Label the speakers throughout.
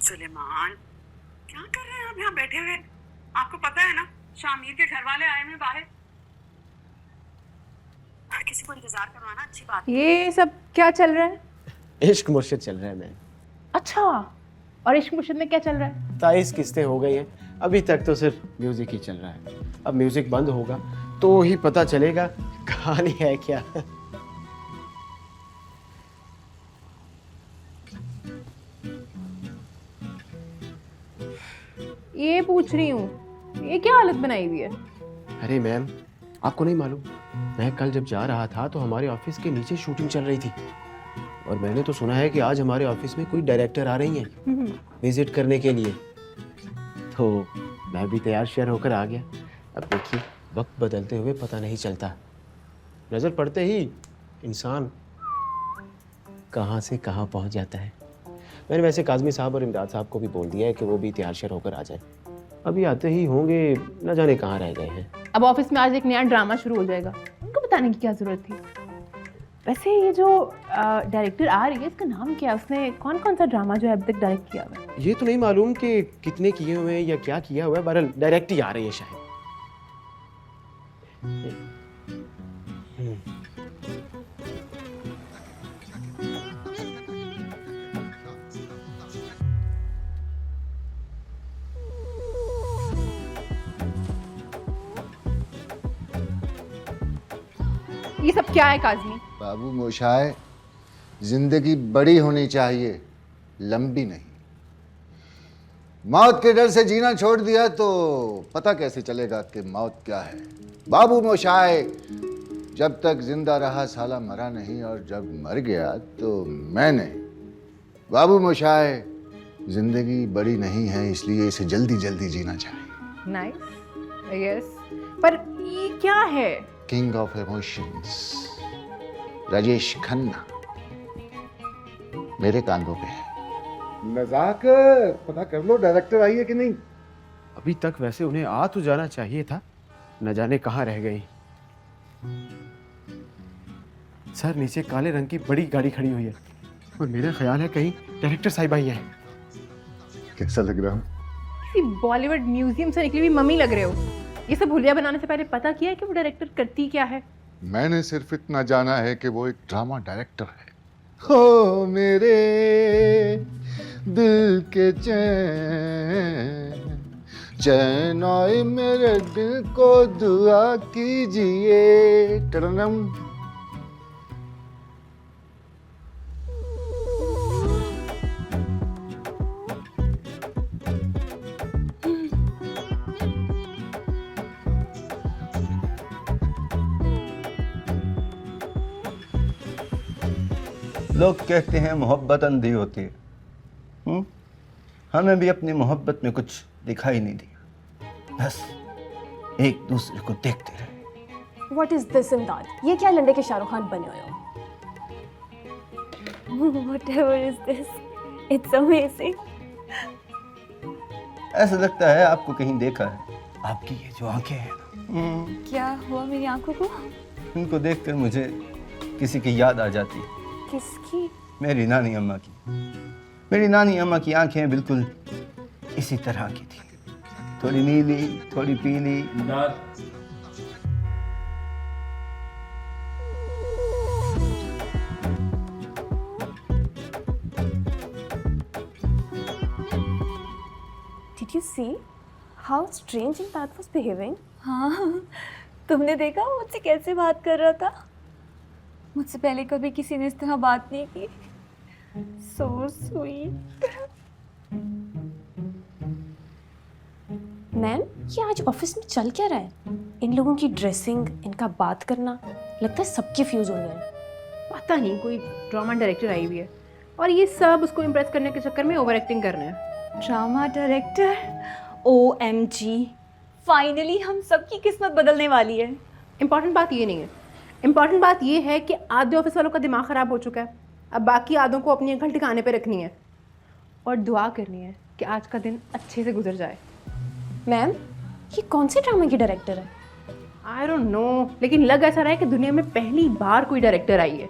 Speaker 1: सुलेमान, क्या कर रहे हैं आप यहाँ बैठे हुए? आपको पता है ना, शामिर के घर वाले आए हुए बाहर। हर किसी को इंतजार करवाना अच्छी बात है।
Speaker 2: ये सब क्या चल रहा है?
Speaker 3: इश्क मुर्शिद चल रहा है मैम।
Speaker 2: अच्छा, और इश्क मुर्शिद में क्या चल रहा है?
Speaker 3: 23 किस्तें हो गई हैं, अभी तक तो सिर्फ म्यूजिक ही चल रहा है। अब म्यूजिक बंद होगा तो ही पता चलेगा कहानी है क्या।
Speaker 2: ये पूछ रही हूँ, ये क्या हालत बनाई हुई है?
Speaker 3: अरे मैम, आपको नहीं मालूम, मैं कल जब जा रहा था तो हमारे ऑफिस के नीचे शूटिंग चल रही थी और मैंने तो सुना है कि आज हमारे ऑफिस में कोई डायरेक्टर आ रही हैं विजिट करने के लिए। तो मैं भी तैयार श्यार होकर आ गया। अब देखिए, वक्त बदलते हुए पता नहीं चलता, नजर पड़ते ही इंसान कहाँ से कहाँ पहुँच जाता है। मैंने वैसे काज़मी साहब और इमदाद साहब को भी बोल दिया है कि वो भी तैयार श्यार होकर आ जाए। अभी आते ही होंगे, न जाने कहाँ रह गए हैं।
Speaker 2: अब ऑफिस में आज एक नया ड्रामा शुरू हो जाएगा, उनको बताने की क्या जरूरत थी? वैसे ये जो डायरेक्टर आ रही है, इसका नाम क्या है? उसने कौन कौन सा ड्रामा जो है अभी तक डायरेक्ट किया हुआ है?
Speaker 3: ये तो नहीं मालूम कि कितने किए हुए हैं या क्या किया हुआ है, बहरहाल डायरेक्ट ही आ रही है शायद।
Speaker 2: ये सब क्या है काज़मी?
Speaker 4: बाबू मोशाय, जिंदगी बड़ी होनी चाहिए, लंबी नहीं। मौत के डर से जीना छोड़ दिया तो पता कैसे चलेगा कि मौत क्या है। बाबू मोशाय, जब तक जिंदा रहा साला मरा नहीं, और जब मर गया तो मैं नहीं। बाबू मोशाय, जिंदगी बड़ी नहीं है, इसलिए इसे जल्दी जल्दी जीना चाहिए।
Speaker 2: नाइस, यस, पर ये क्या है?
Speaker 4: King of emotions Rajesh Khanna मेरे कांधों पे है।
Speaker 5: मजाक पता कर लो, डायरेक्टर आई है कि नहीं?
Speaker 3: अभी तक वैसे उन्हें आ तो जाना चाहिए था, न जाने कहाँ रह गई। सर, नीचे काले रंग की बड़ी गाड़ी खड़ी हुई है और मेरा ख्याल है कहीं डायरेक्टर साहिब आई है।
Speaker 4: कैसा लग रहा हूँ?
Speaker 2: किसी बॉलीवुड म्यूजियम से निकली हुई मम्मी लग रहे हो। ये सब हुलिया बनाने से पहले पता किया है कि वो डायरेक्टर करती क्या है?
Speaker 4: मैंने सिर्फ इतना जाना है कि वो एक ड्रामा डायरेक्टर है। हो मेरे दिल के चैन, चैन आए मेरे दिल को दुआ कीजिए। टरनम।
Speaker 6: लोग कहते हैं मोहब्बत अंधी होती है। हमें भी अपनी मोहब्बत में कुछ दिखाई नहीं दिया, बस एक दूसरे को देखते रहे।
Speaker 7: What is this इमदाद? ये क्या लंडे के शाहरुख खान बने हुए हो? Whatever is this? It's amazing.
Speaker 6: ऐसा लगता है आपको कहीं देखा है। आपकी ये जो आंखें हैं ना,
Speaker 7: क्या हुआ मेरी आंखों को?
Speaker 6: इनको देखकर मुझे किसी की याद आ जाती है।
Speaker 7: किसकी?
Speaker 6: मेरी नानी अम्मा की। मेरी नानी अम्मा की आंखें बिल्कुल इसी तरह की थी, थोड़ी नीली, थोड़ी पीली।
Speaker 7: Did you see how strange इमदाद was behaving? हाँ, तुमने देखा वो मुझसे कैसे बात कर रहा था? मुझसे पहले कभी किसी ने इस तरह बात नहीं की। So sweet. मैम, ये आज ऑफिस में चल क्या रहा है? इन लोगों की ड्रेसिंग, इनका बात करना, लगता है सबके फ्यूज हो गए।
Speaker 2: पता नहीं, कोई ड्रामा डायरेक्टर आई हुई है और ये सब उसको इम्प्रेस करने के चक्कर में ओवर एक्टिंग कर रहे हैं।
Speaker 7: Drama director? OMG, फाइनली हम सबकी किस्मत बदलने वाली है।
Speaker 2: इम्पॉर्टेंट बात ये नहीं है, इम्पॉर्टेंट बात ये है कि आधे ऑफिस वालों का दिमाग ख़राब हो चुका है। अब बाकी आधों को अपनी अकल ठिकाने पे रखनी है और दुआ करनी है कि आज का दिन अच्छे से गुजर जाए।
Speaker 7: मैम, ये कौन से ड्रामा की डायरेक्टर है?
Speaker 2: आई डोंट नो, लेकिन लग ऐसा रहा है कि दुनिया में पहली बार कोई डायरेक्टर आई है।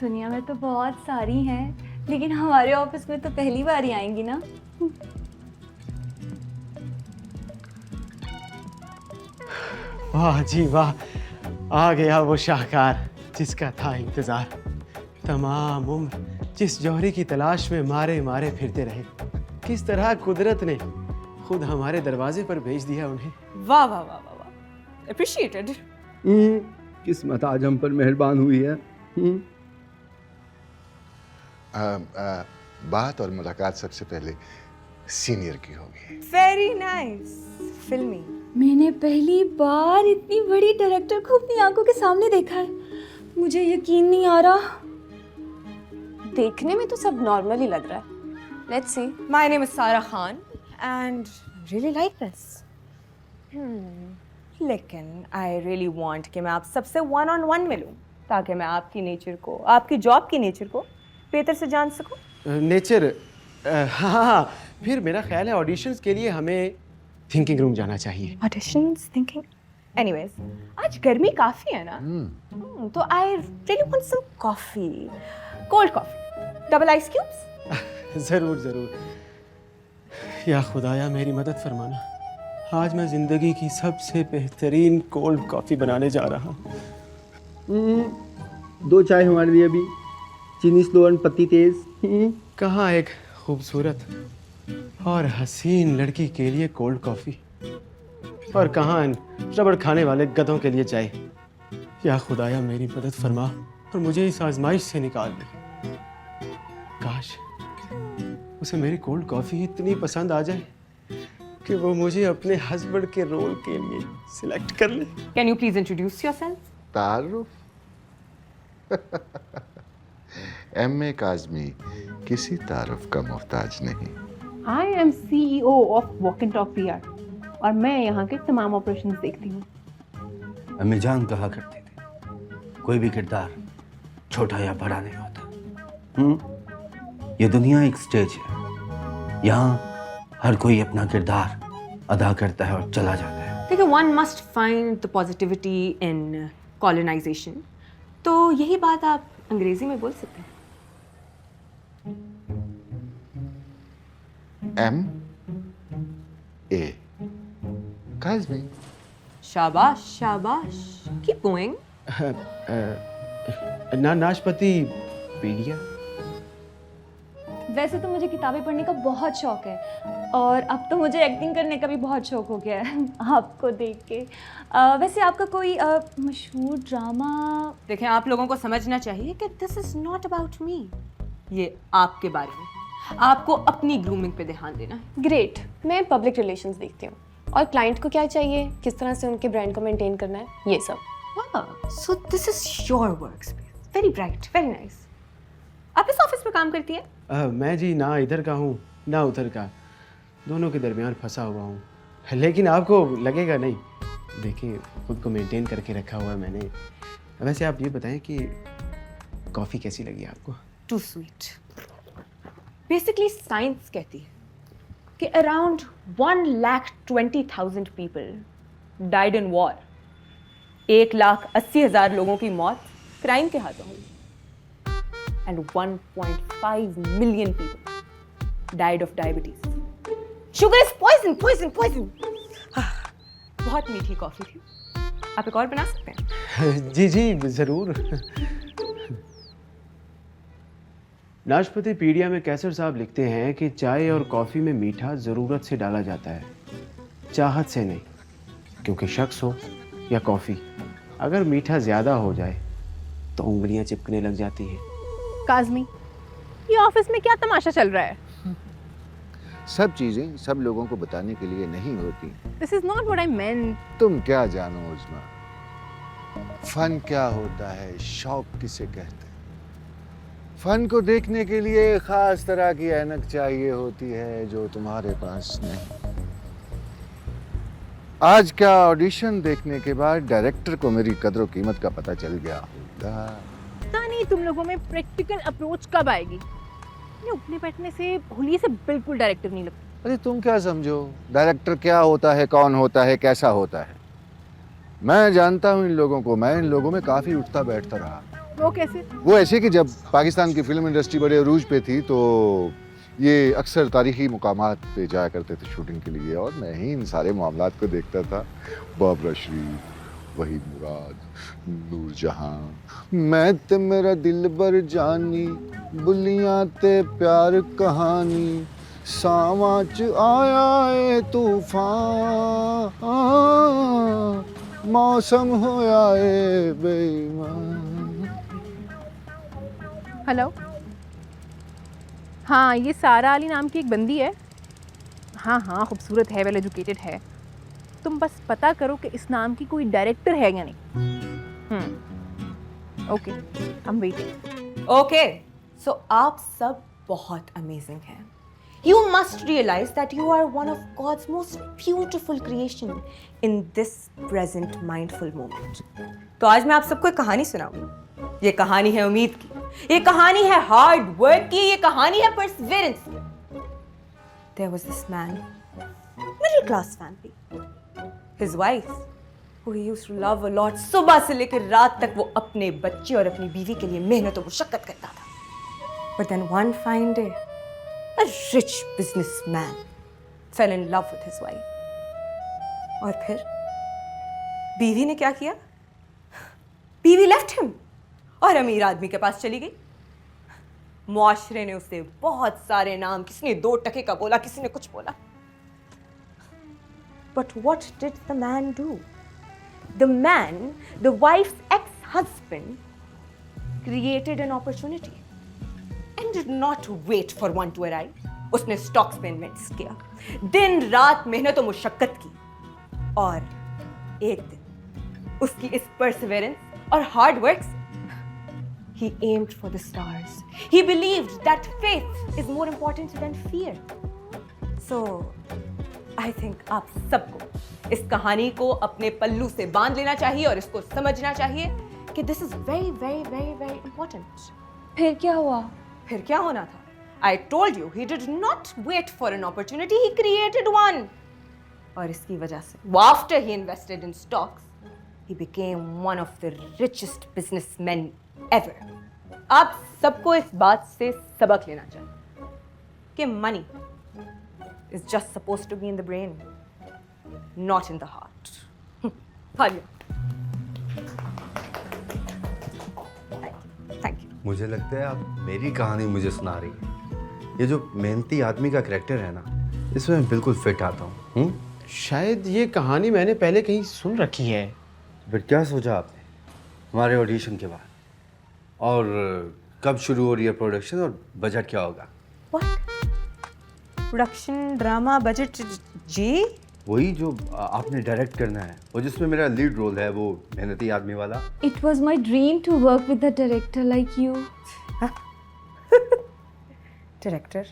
Speaker 7: दुनिया में तो बहुत सारी हैं, लेकिन हमारे ऑफिस में तो पहली बार ही आएंगी ना।
Speaker 3: वाह जी वाह, आ गया वो शाहकार जिसका था इंतजार। तमाम उम्र जिस जौहरी की तलाश में मारे मारे फिरते रहे, किस तरह कुदरत ने खुद हमारे दरवाजे पर भेज दिया उन्हें।
Speaker 8: वाह वाह वाह वाह वाह, अप्रिशिएटेड।
Speaker 6: किस्मत आज हम पर मेहरबान हुई है।
Speaker 4: बात और मुलाकात सबसे पहले सीनियर की होगी।
Speaker 8: वेरी नाइस, फिल्मी।
Speaker 7: मैंने पहली बार इतनी बड़ी डायरेक्टर को अपनी आंखों के सामने देखा है। मुझे यकीन नहीं आ रहा।
Speaker 9: देखने में तो सब नॉर्मल ही लग रहा है। Let's see.
Speaker 8: My name is Sara Khan and really like this. लेकिन आई रियली वांट कि मैं आप सबसे वन ऑन वन मिलूं, ताकि मैं आपकी नेचर को, आपकी जॉब की नेचर को बेहतर से जान सकूं।
Speaker 3: नेचर, हाँ, फिर मेरा ख्याल है ऑडिशंस के लिए हमें थिंकिंग रूम जाना चाहिए।
Speaker 8: Auditions, thinking. एनीवेज, आज गर्मी काफी है ना, तो I really want some coffee, cold coffee, double ice cubes.
Speaker 3: ज़रूर ज़रूर। या खुदाया मेरी मदद फरमाना, आज मैं ज़िंदगी की सबसे बेहतरीन कोल्ड कॉफ़ी बनाने जा रहा हूँ।
Speaker 6: 2 चाय हमारे लिए भी, चीनी स्लो एंड पत्ती तेज।
Speaker 3: कहाँ एक खूबसूरत और हसीन लड़की के लिए कोल्ड कॉफ़ी, और कहाँ इन रबड़ खाने वाले गधों के लिए चाय। या खुदाया मेरी मदद फरमा और मुझे इस आजमाइश से निकाल दे। काश उसे मेरी कोल्ड कॉफ़ी इतनी पसंद आ जाए कि वो मुझे अपने हस्बैंड के रोल के लिए सिलेक्ट कर ले।
Speaker 8: Can you please introduce yourself?
Speaker 4: तारुफ। एम.ए. काज़मी किसी तारुफ का मोहताज नहीं।
Speaker 2: I am CEO of walk and talk PR और मैं यहाँ के तमाम ऑपरेशंस देखती हूँ।
Speaker 6: अम्मी जान कहा करते थे, कोई भी किरदार छोटा या बड़ा नहीं होता। ये दुनिया एक स्टेज है, यहाँ हर कोई अपना किरदार अदा करता है और चला जाता है।
Speaker 8: देखिए, one must find the positivity in colonization, तो यही बात आप अंग्रेजी में बोल सकते हैं।
Speaker 4: M.A. काज़मी।
Speaker 8: शाबाश शाबाश, कीप गोइंग।
Speaker 3: नाशपाती पीडिया।
Speaker 7: वैसे तो मुझे किताबें पढ़ने का बहुत शौक है और अब तो मुझे एक्टिंग करने का भी बहुत शौक हो गया है आपको देख के। वैसे आपका कोई मशहूर ड्रामा?
Speaker 8: देखें, आप लोगों को समझना चाहिए कि this is not about me, ये आपके बारे में। आपको अपनी ग्रूमिंग पे ध्यान देना है।
Speaker 9: ग्रेट। मैं पब्लिक रिलेशंस देखती हूँ और क्लाइंट को क्या चाहिए, किस तरह से उनके ब्रांड को मेंटेन करना है, ये सब।
Speaker 8: So this is your work space. Very bright, very nice. आप इस ऑफिस में काम करती है?
Speaker 3: मैं जी ना इधर का हूँ ना उधर का, दोनों के दरमियान फंसा हुआ हूँ। लेकिन आपको लगेगा नहीं, देखिए खुद को मेंटेन करके रखा हुआ है मैंने। वैसे आप ये बताएं कि कॉफ़ी कैसी लगी आपको?
Speaker 8: To sweet. बेसिकली साइंस कहती है कि around 1,20,000 people died in war. 1,80,000 लोगों की मौत क्राइम के हाथों हुई। And 1.5 million people died of diabetes. Sugar is poison, poison, poison. बहुत मीठी कॉफी थी। आप एक और बना सकते हैं?
Speaker 3: जी जी ज़रूर। नाशपाती पीडिया में कैसर साहब लिखते हैं कि चाय और कॉफ़ी में मीठा ज़रूरत से डाला जाता है, चाहत से नहीं। क्योंकि शख्स हो या कॉफ़ी, अगर मीठा ज़्यादा हो जाए तो उंगलियां चिपकने लग जाती हैं।
Speaker 2: काज़मी, ये ऑफिस में क्या तमाशा चल रहा है?
Speaker 4: सब चीजें सब लोगों को बताने के लिए नहीं होती।
Speaker 2: This is not what I meant.
Speaker 4: तुम क्या जानो उस्मा, फन क्या होता है, शौक किसे कहते हैं। फन को देखने के लिए खास तरह की ऐनक चाहिए होती है जो तुम्हारे पास नहीं। आज का ऑडिशन देखने के बाद डायरेक्टर को मेरी कदर कीमत का पता चल गया होगा।
Speaker 2: पता नहीं तुम लोगों में प्रैक्टिकल अप्रोच कब आएगी। ये उठने बैठने से होली से बिल्कुल डायरेक्टर नहीं लगता।
Speaker 4: अरे तुम क्या समझो, डायरेक्टर क्या होता है, कौन होता है, कैसा होता है। मैं जानता हूँ इन लोगों को, मैं इन लोगों में काफी उठता बैठता रहा।
Speaker 2: वो कैसे?
Speaker 4: वो ऐसे कि जब पाकिस्तान की फिल्म इंडस्ट्री बड़े अरूज पे थी तो ये अक्सर तारीखी मुकामात पे जाया करते थे शूटिंग के लिए और मैं ही इन सारे मामलात को देखता था। बाबरा शरीफ, वहीद मुराद, नूरजहां, मैं ते मेरा दिल बर जानी, बुलियां ते प्यार कहानी, सावां च आया ए तूफान, मौसम होया ए बेईमान।
Speaker 2: हेलो, हाँ, ये सारा अली नाम की एक बंदी है। हाँ हाँ, खूबसूरत है, वेल एजुकेटेड है। तुम बस पता करो कि इस नाम की कोई डायरेक्टर है या नहीं। Okay, I am waiting.
Speaker 8: Okay, so आप सब बहुत अमेजिंग हैं। You must realize that you are one of God's most beautiful creation in this present mindful moment. तो आज मैं आप सबको एक कहानी सुनाऊंगी। ये कहानी है उम्मीद की, ये कहानी है हार्ड वर्क की, ये कहानी है perseverance की। There was this man, middle class family. His wife, who he used to love a lot. सुबह से लेकर रात तक वो अपने बच्चे और अपनी बीवी के लिए मेहनत और मुशक्कत करता था। But then one fine day, a rich businessman fell in love with his wife. और फिर बीवी ने क्या किया? बीवी left him और अमीर आदमी के पास चली गई। मुआशरे ने उसे बहुत सारे नाम, किसी ने 2 टके का बोला, किसी ने कुछ बोला। But what did the man do? The man, the wife's ex-husband, created an opportunity and did not wait for one to arrive. उसने स्टॉक्स में इन्वेस्ट किया, दिन रात मेहनत और मुशक्कत की, और एक दिन उसकी इस परसिवेरेंस और हार्ड वर्क से he aimed for the stars. He believed that faith is more important than fear. So, I think आप सबको इस कहानी को अपने पल्लू से बांध लेना चाहिए और इसको समझना चाहिए कि this is very, very, very, very important.
Speaker 7: फिर क्या हुआ?
Speaker 8: फिर क्या होना था? I told you, he did not wait for an opportunity, he created one. और इसकी वजह से, after he invested in stocks, he became one of the richest businessmen ever. आप सबको इस बात से सबक लेना चाहिए कि money is just supposed to be in the brain, not in the heart. Thank you.
Speaker 6: मुझे लगता है आप मेरी कहानी मुझे सुना रही है। ये जो मेहनती आदमी का कैरेक्टर है ना, इसमें मैं बिल्कुल फिट आता हूँ।
Speaker 3: शायद ये कहानी मैंने पहले कहीं सुन रखी है।
Speaker 6: फिर क्या सोचा आपने हमारे ऑडिशन के बाद? और कब शुरू हो रही है प्रोडक्शन और बजट क्या होगा?
Speaker 8: What? प्रोडक्शन, ड्रामा, बजट जी?
Speaker 6: वही जो आपने डायरेक्ट करना है, वो जिसमें मेरा लीड रोल है, वो मेहनती आदमी वाला।
Speaker 7: It was my dream to work with a director like you.
Speaker 8: Director?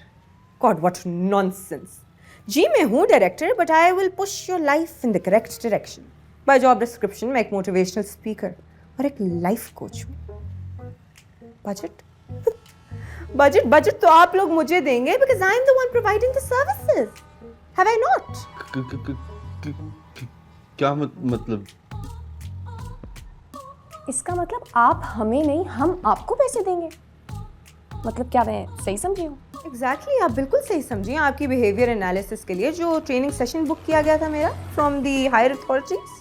Speaker 8: God, what nonsense. जी मैं हूँ director, but I will push your life in the correct direction. By job description मैं एक motivational speaker और एक life coach हूँ। Budget? Budget तो आप लोग मुझे देंगे because I am the one providing the services. Have I not?
Speaker 6: क्या मतलब?
Speaker 9: इसका मतलब आप हमें नहीं, हम आपको पैसे देंगे। मतलब क्या मैं सही समझी हूँ?
Speaker 8: Exactly, आप बिल्कुल सही समझिए। आपकी बिहेवियर एनालिसिस के लिए जो ट्रेनिंग सेशन बुक किया गया था मेरा फ्रॉम दी हायर अथॉरिटीज।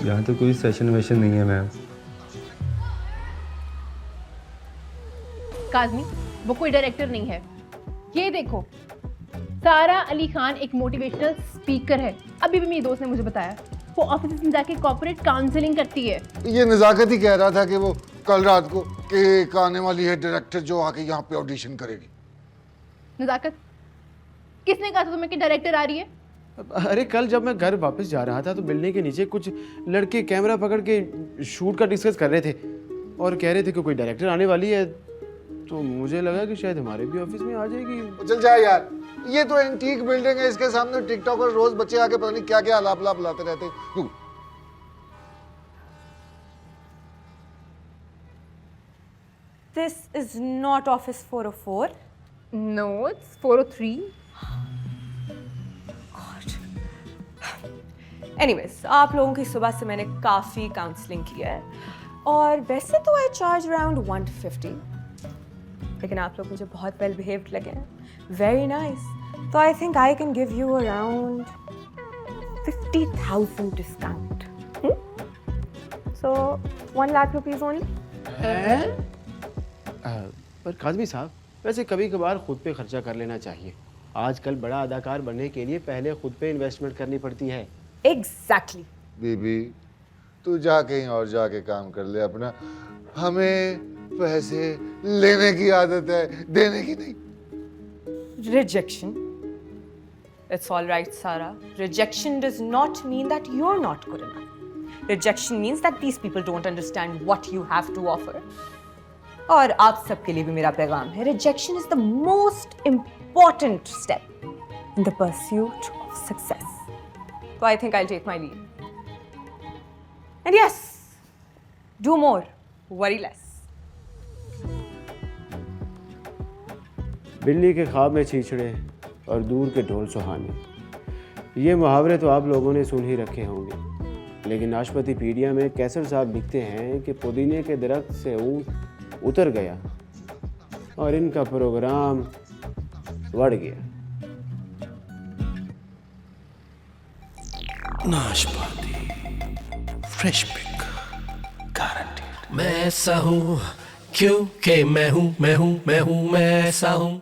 Speaker 6: यहाँ तो कोई सेशन वेशन नहीं है मैम।
Speaker 2: काज़मी, वो कोई डायरेक्टर नहीं है। ये देखो, सारा अली खान एक मोटिवेशनल स्पीकर है। अभी भी मेरी दोस्त ने मुझे बताया वो ऑफिस में जाके कॉर्पोरेट काउंसलिंग करती है।
Speaker 4: ये नज़ाकत ही कह रहा था कि वो कल रात को कि एक आने वाली है डायरेक्टर जो आके यहाँ पे ऑडिशन करेगी।
Speaker 2: नज़ाकत, किसने कहा था तुम्हें कि डायरेक्टर आ रही है?
Speaker 3: अरे कल जब मैं घर वापस जा रहा था तो बिल्डिंग के नीचे कुछ लड़के कैमरा पकड़ के शूट का डिस्कस कर रहे थे और कह रहे थे कि कोई डायरेक्टर आने वाली है, तो मुझे लगा कि शायद हमारे भी ऑफिस में आ जाएगी।
Speaker 4: चल जा यार, ये तो एंटीक बिल्डिंग है, इसके सामने टिकटॉक और रोज बच्चे आके पता नहीं क्या क्या लाप लाते रहते हैं।
Speaker 8: This is not office 404.
Speaker 2: No, it's 403.
Speaker 8: Anyways, आप लोगों की सुबह से मैंने काफ़ी काउंसलिंग किया है और वैसे तो आई चार्ज अराउंड 150, लेकिन आप लोग मुझे बहुत वेल बिहेव्ड लगे हैं, वेरी नाइस, तो I think I can give you around 50,000 discount. So 1 lakh rupees only.
Speaker 3: पर काजमी साहब, वैसे कभी कभार खुद पे खर्चा कर लेना चाहिए. आजकल बड़ा अदाकार बनने के लिए पहले खुद पे इन्वेस्टमेंट करनी पड़ती है.
Speaker 8: एग्जैक्टली.
Speaker 4: बीबी, तू जा कहीं और जाके काम कर ले अपना. हमें पैसे लेने की आदत है, देने की नहीं.
Speaker 8: Rejection. It's all right, Sarah. Rejection does not mean that you're not good enough. Rejection means that these people don't understand what you have to offer. और आप सबके लिए भी मेरा पैगाम है, rejection is the most important step in the pursuit of success. So I think I'll take my leave. And yes, do more, worry less.
Speaker 3: बिल्ली के ख्वाब में छीछड़े और दूर के ढोल सुहाने, ये मुहावरे तो आप लोगों ने सुन ही रखे होंगे. लेकिन नाशपाती पीडिया में कैसर साहब लिखते हैं कि पुदीने के दरख्त से ऊँट उतर गया और इनका प्रोग्राम बढ़ गया.
Speaker 10: नाशपाती फ्रेश पिक गारंटीड. मैं ऐसा हूँ क्योंकि मैं हूँ मैं ऐसा हूँ.